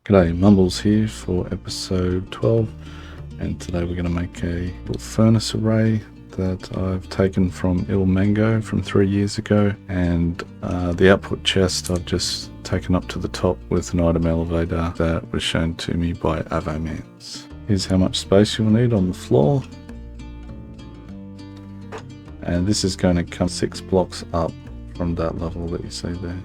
G'day, Mumbles here for episode 12, and today we're going to make a little furnace array that I've taken from Il Mango from 3 years ago, and the output chest I've just taken up to the top with an item elevator that was shown to me by Avomance. Here's how much space you'll need on the floor, and this is going to come 6 blocks up from that level that you see there.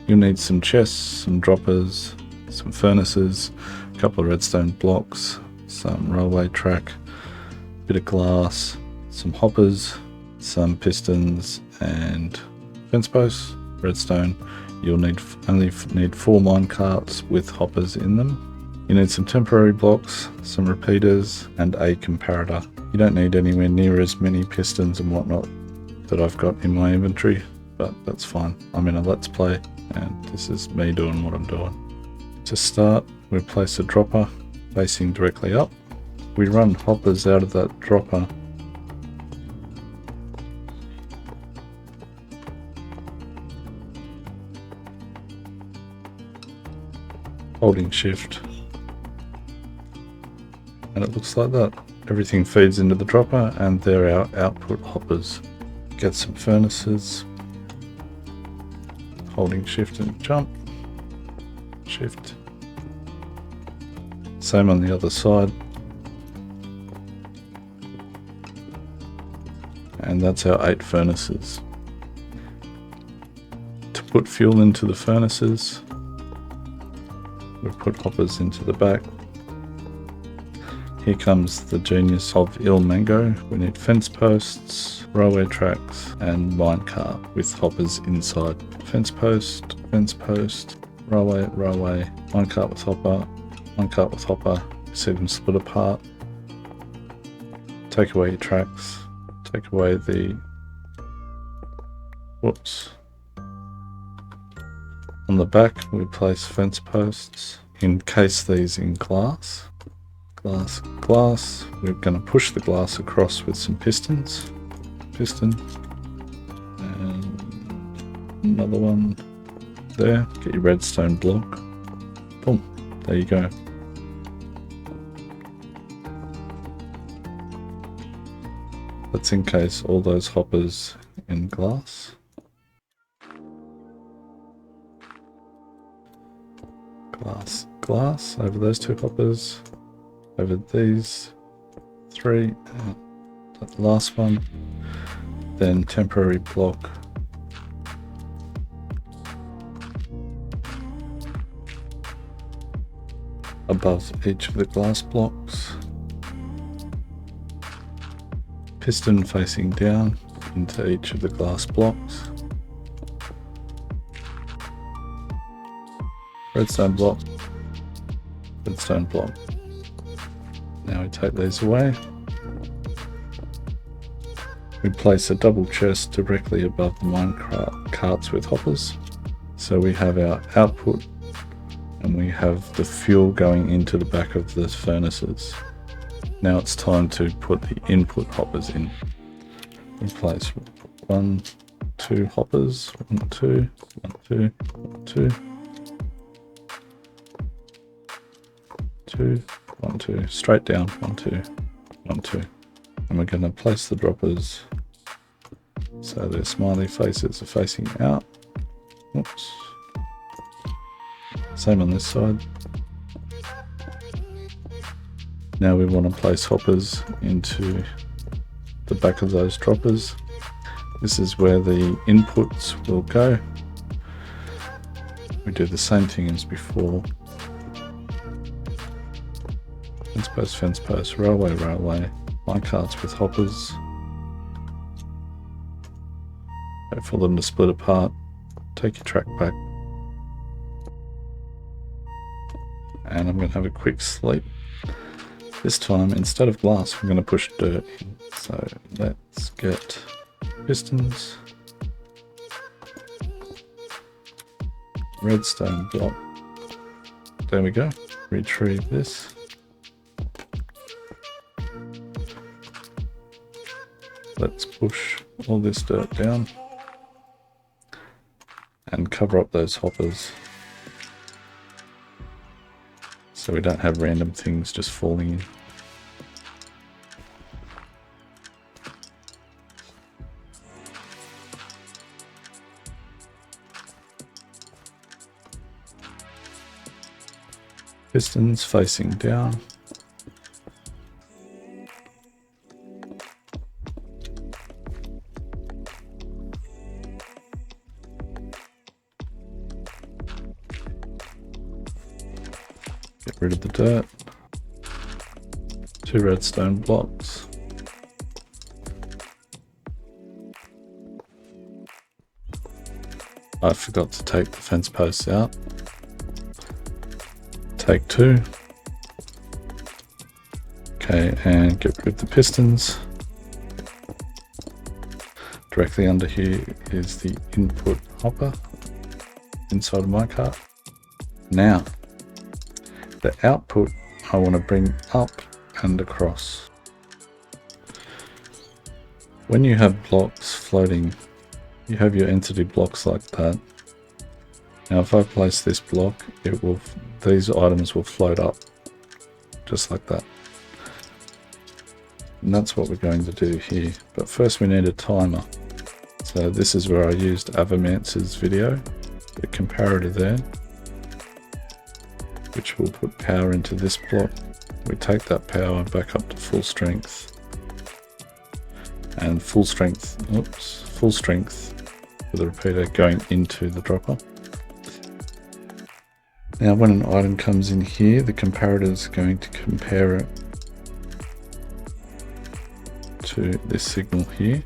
You'll need some chests, some droppers, some furnaces, a couple of redstone blocks, some railway track, a bit of glass, some hoppers, some pistons and fence posts, redstone. You'll only need 4 mine carts with hoppers in them. You need some temporary blocks, some repeaters and a comparator. You don't need anywhere near as many pistons and whatnot that I've got in my inventory, but that's fine. I'm in a let's play and this is me doing what I'm doing. To start, we place a dropper facing directly up. We run hoppers out of that dropper holding shift, and it looks like that. Everything feeds into the dropper and they're our output hoppers. Get some furnaces, holding shift and jump, shift. Same on the other side, and that's our 8 furnaces. To put fuel into the furnaces, we put hoppers into the back. Here comes the genius of Il Mango. We need fence posts, railway tracks and minecart with hoppers inside. Fence post, railway, minecart with hopper, minecart with hopper. See them split apart. Take away your tracks, take away the, whoops. On the back we place fence posts, encase these in glass. Glass. We're going to push the glass across with some pistons. Piston. And another one there. Get your redstone block. Boom. There you go. Let's encase all those hoppers in glass. Glass over those 2 hoppers. Over these 3, and that last one, then temporary block above each of the glass blocks, piston facing down into each of the glass blocks, redstone block, redstone block. Now we take these away. We place a double chest directly above the mine carts with hoppers. So we have our output and we have the fuel going into the back of the furnaces. Now it's time to put the input hoppers in. We place 1, 2 hoppers, 1, 2, 1, 2, 1, 2, 2, 1, 2, straight down, 1, 2, 1, 2. And we're going to place the droppers so their smiley faces are facing out. Oops. Same on this side. Now we want to place hoppers into the back of those droppers. This is where the inputs will go. We do the same thing as before. Fence post, railway, minecarts with hoppers. Wait for them to split apart. Take your track back. And I'm going to have a quick sleep. This time, instead of glass, I'm going to push dirt in. So let's get pistons, redstone block. There we go. Retrieve this. Let's push all this dirt down and cover up those hoppers. so we don't have random things just falling in. Pistons facing down. Get rid of the dirt. 2 redstone blocks. I forgot to take the fence posts out. Take 2. Okay, and get rid of the pistons. Directly under here is the input hopper inside of my cart. Now, the output I want to bring up and across. When you have blocks floating, you have your entity blocks like that. Now if I place this block, these items will float up just like that. And that's what we're going to do here. But first we need a timer. So this is where I used Avamance's video, the comparator there, which will put power into this block. We take that power back up to full strength, and full strength with the repeater going into the dropper. Now when an item comes in here, the comparator is going to compare it to this signal here,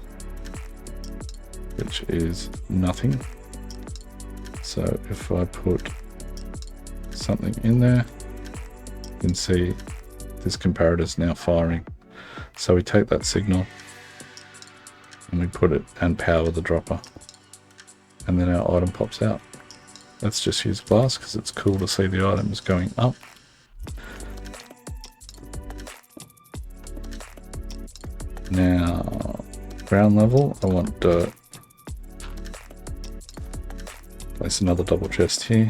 which is nothing. So if I put something in there, you can see this comparator is now firing. So we take that signal and we put it and power the dropper, and then our item pops out. Let's just use glass because it's cool to see the items going up. Now ground level, I want dirt. Place another double chest here.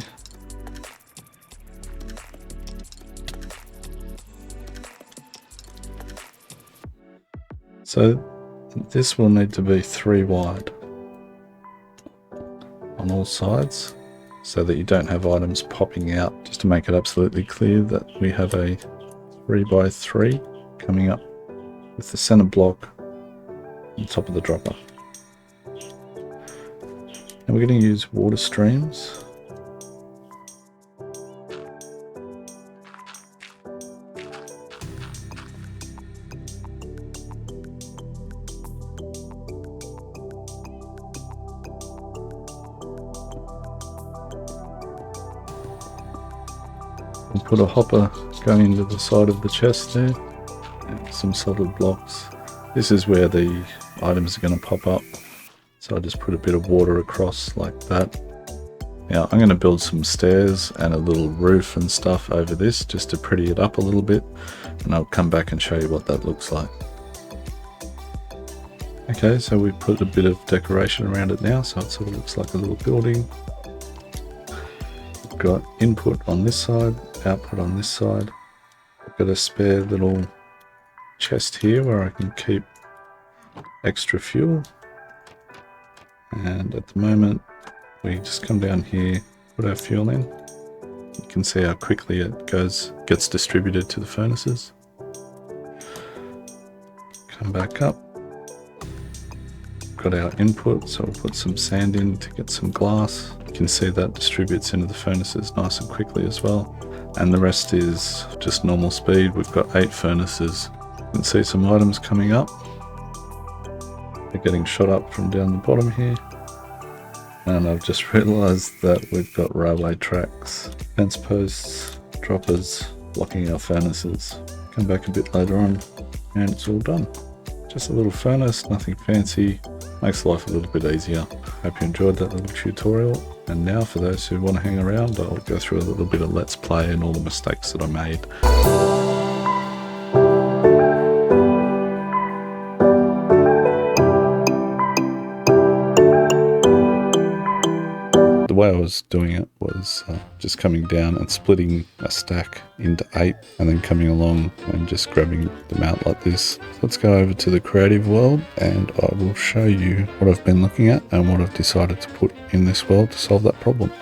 So this will need to be 3 wide on all sides so that you don't have items popping out, just to make it absolutely clear that we have a 3x3 coming up with the center block on top of the dropper. And we're going to use water streams. We'll put a hopper going into the side of the chest there, and some solid blocks. This is where the items are going to pop up. So I just put a bit of water across like that. Now I'm going to build some stairs and a little roof and stuff over this just to pretty it up a little bit, and I'll come back and show you what that looks like. Okay, so we've put a bit of decoration around it now, so it sort of looks like a little building. We've got input on this side, output on this side. I've got a spare little chest here where I can keep extra fuel. And at the moment, we just come down here, put our fuel in. You can see how quickly it gets distributed to the furnaces. Come back up. Got our input, so we'll put some sand in to get some glass. You can see that distributes into the furnaces nice and quickly as well. And the rest is just normal speed. We've got 8 furnaces. You can see some items coming up. They're getting shot up from down the bottom here. And I've just realised that we've got railway tracks, fence posts, droppers blocking our furnaces. Come back a bit later on and it's all done. Just a little furnace, nothing fancy, makes life a little bit easier. Hope you enjoyed that little tutorial. And now for those who want to hang around, I'll go through a little bit of Let's Play and all the mistakes that I made. The way I was doing it was just coming down and splitting a stack into 8 and then coming along and just grabbing them out like this. So let's go over to the creative world and I will show you what I've been looking at and what I've decided to put in this world to solve that problem.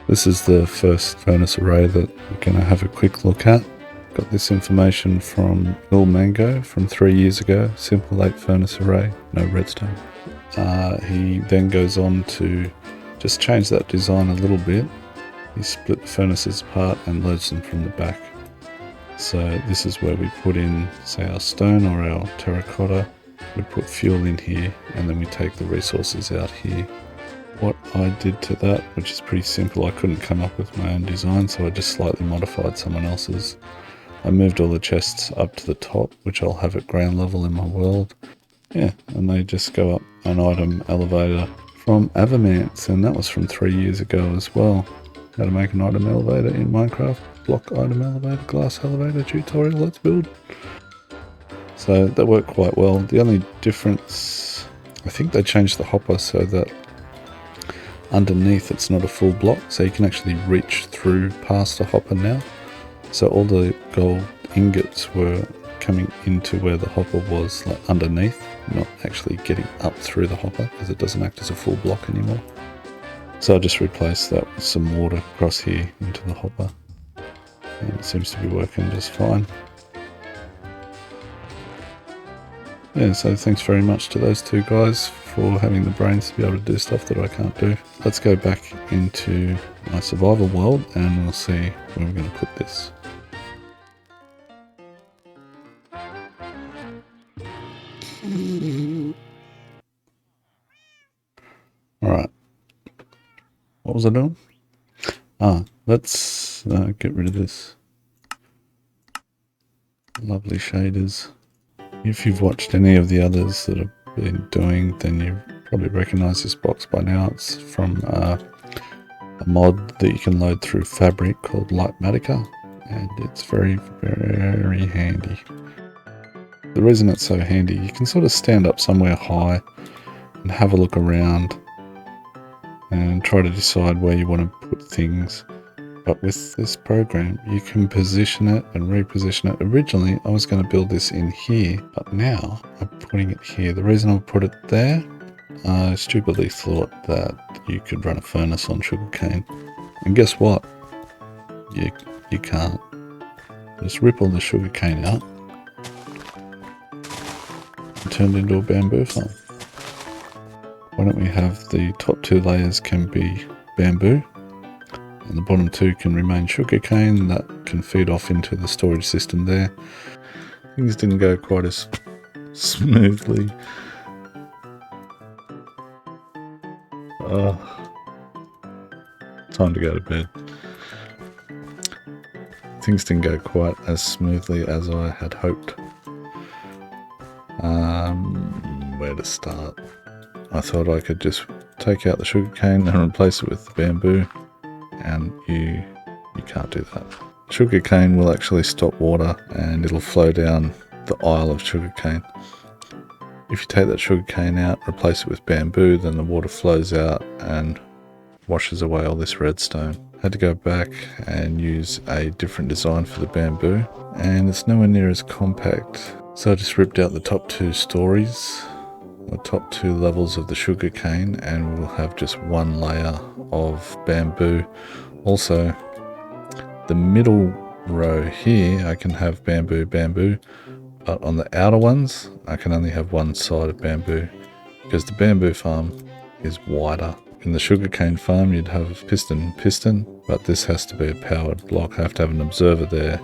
This is the first furnace array that we're going to have a quick look at. Got this information from Il Mango from 3 years ago. Simple 8 furnace array, no redstone. He then goes on to just change that design a little bit. He split the furnaces apart and loads them from the back. So this is where we put in, say, our stone or our terracotta. We put fuel in here and then we take the resources out here. What I did to that, which is pretty simple, I couldn't come up with my own design, so I just slightly modified someone else's. I moved all the chests up to the top, which I'll have at ground level in my world. Yeah, and they just go up an item elevator from Avamance, and that was from 3 years ago as well. How to make an item elevator in Minecraft. Block item elevator, glass elevator tutorial, let's build. So that worked quite well. The only difference, I think they changed the hopper so that underneath it's not a full block, so you can actually reach through past the hopper now. So all the gold ingots were coming into where the hopper was, like underneath, not actually getting up through the hopper because it doesn't act as a full block anymore. So I just replaced that with some water across here into the hopper, and it seems to be working just fine. Yeah, so thanks very much to those two guys for having the brains to be able to do stuff that I can't do. Let's go back into my survival world and we'll see where we're going to put this. Alright, what was I doing? Let's get rid of this. Lovely shaders. If you've watched any of the others that I've been doing, then you probably recognize this box by now. It's from a mod that you can load through Fabric called Lightmatica, and it's very, very handy. The reason it's so handy, you can sort of stand up somewhere high and have a look around and try to decide where you want to put things. But with this program, you can position it and reposition it. Originally, I was going to build this in here, but now I'm putting it here. The reason I put it there, I stupidly thought that you could run a furnace on sugarcane. And guess what? You can't. Just rip all the sugarcane out and turn it into a bamboo farm. Why don't we have the top 2 layers can be bamboo, and the bottom 2 can remain sugarcane. That can feed off into the storage system there. Things didn't go quite as smoothly. Time to go to bed. Things didn't go quite as smoothly as I had hoped. Where to start? I thought I could just take out the sugarcane and replace it with the bamboo, and you can't do that. Sugarcane will actually stop water and it'll flow down the aisle of sugarcane. If you take that sugarcane out, replace it with bamboo, then the water flows out and washes away all this redstone. Had to go back and use a different design for the bamboo, and it's nowhere near as compact. So I just ripped out the top 2 stories, the top 2 levels of the sugarcane, and we'll have just 1 layer of bamboo. Also, the middle row here, I can have bamboo, but on the outer ones, I can only have 1 side of bamboo because the bamboo farm is wider. In the sugarcane farm, you'd have piston, but this has to be a powered block. I have to have an observer there,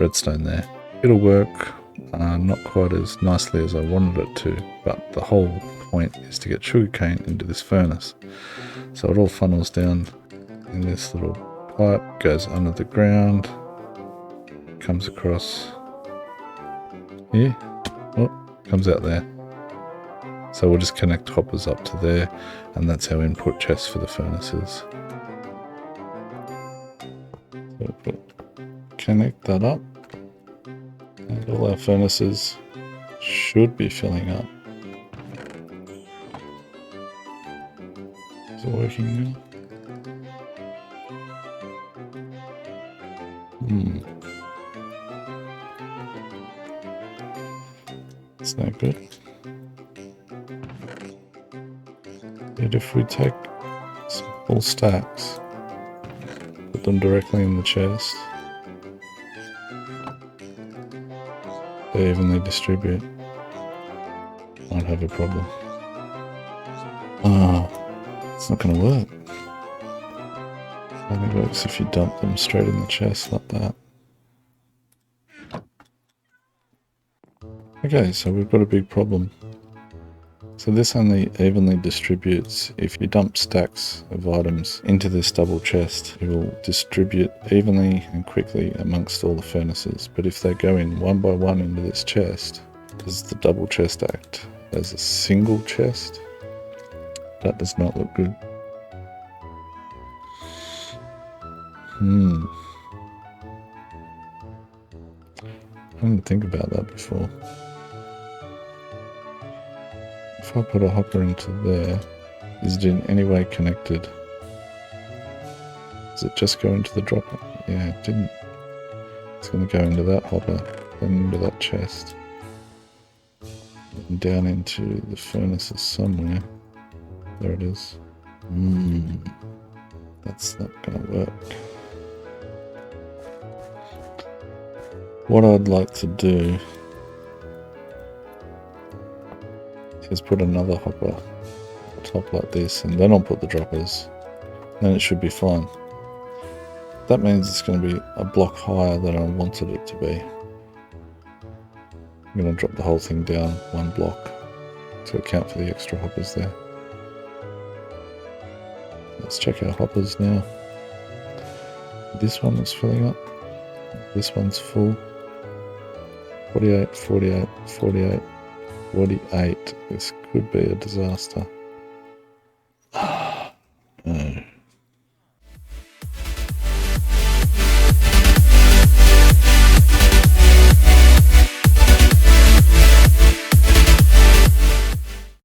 redstone there. It'll work, not quite as nicely as I wanted it to, but the whole point is to get sugarcane into this furnace. So it all funnels down in this little pipe, goes under the ground, comes across here, comes out there. So we'll just connect hoppers up to there, and that's our input chest for the furnaces. So we'll connect that up, and all our furnaces should be filling up. Is it working now? It's not good. But if we take some full stacks, put them directly in the chest, they evenly distribute, might have a problem. It's not going to work. It only works if you dump them straight in the chest like that. Okay, so we've got a big problem. So this only evenly distributes if you dump stacks of items into this double chest. It will distribute evenly and quickly amongst all the furnaces. But if they go in one by one into this chest, does the double chest act as a single chest? That does not look good. I didn't think about that before. If I put a hopper into there, is it in any way connected? Does it just go into the dropper? Yeah, it didn't. It's going to go into that hopper, then into that chest, and down into the furnaces somewhere. There it is. That's not going to work. What I'd like to do is put another hopper on top like this, and then I'll put the droppers. Then it should be fine. That means it's going to be a block higher than I wanted it to be. I'm going to drop the whole thing down one block to account for the extra hoppers there. Let's check our hoppers now. This one is filling up. This one's full. 48, 48, 48, 48. This could be a disaster.